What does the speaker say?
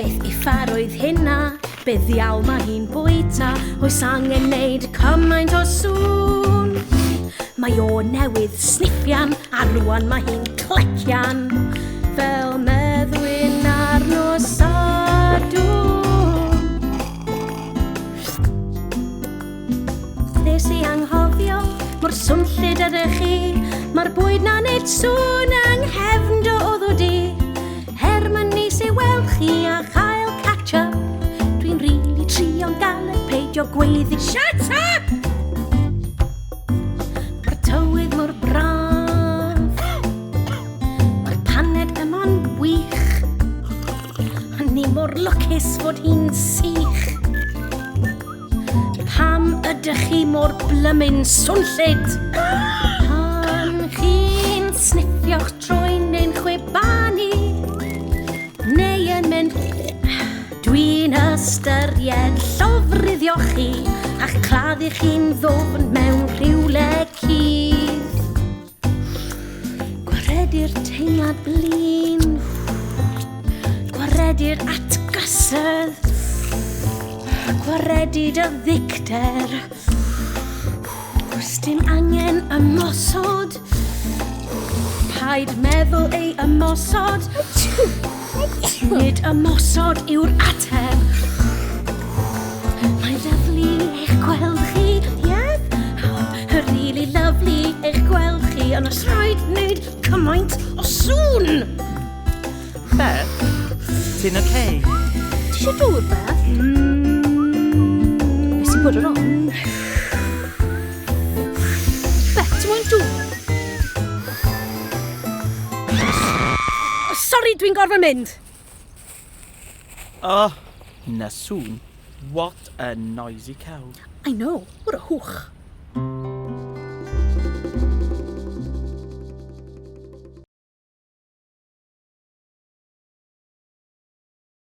Beth uffarwydd hynna, buddiawl mae hi'n bwyta, oes angen neud cymaint o sŵn. Mae o newydd sniffian, a rwan mae hi'n clecian, fel meddwyn ar nos Sadwrn. Nes i anghofio, mor swnllyd ydych chi, mae'r bwyd na'n neud sŵn yng nghefn oedd o di. Her mae'n nis i weld chi a chael catch-up, dwi'n rili trio'n galed peidio gweiddi. Shut up! Mae'r tywydd mor braf, mae'r paned yma'n wych, a ni mor lwcus fod hi'n sych. Pam ydych chi mor blymun swnllyd? Pan chi'n sniffio'ch troen neu'n chwibanu, neu yn mynd, dwi'n ystyried llofruddio chi a'ch claddu chi'n ddofn mewn rhywle cudd. Gwaredu'r teimlad blin, gwaredu'r atgysedd, gwaredu dy ddigder. Oes dim angen ymosod, paid meddwl ei ymosod, nid ymosod yw'r ateb. Mae'n lyflu eich gweld chi, yep, really lyflu eich gweld chi, ond os rhaid wneud cymaint o sŵn. Beth? Ti'n okay? Ti eisiau dŵr, Beth? Nes i bod yr on? Beth, ti'n moyn dŵr? Sori, dwi'n gorfod mynd. Oh, na sŵn. What a noisy cow. I know, what a hwch.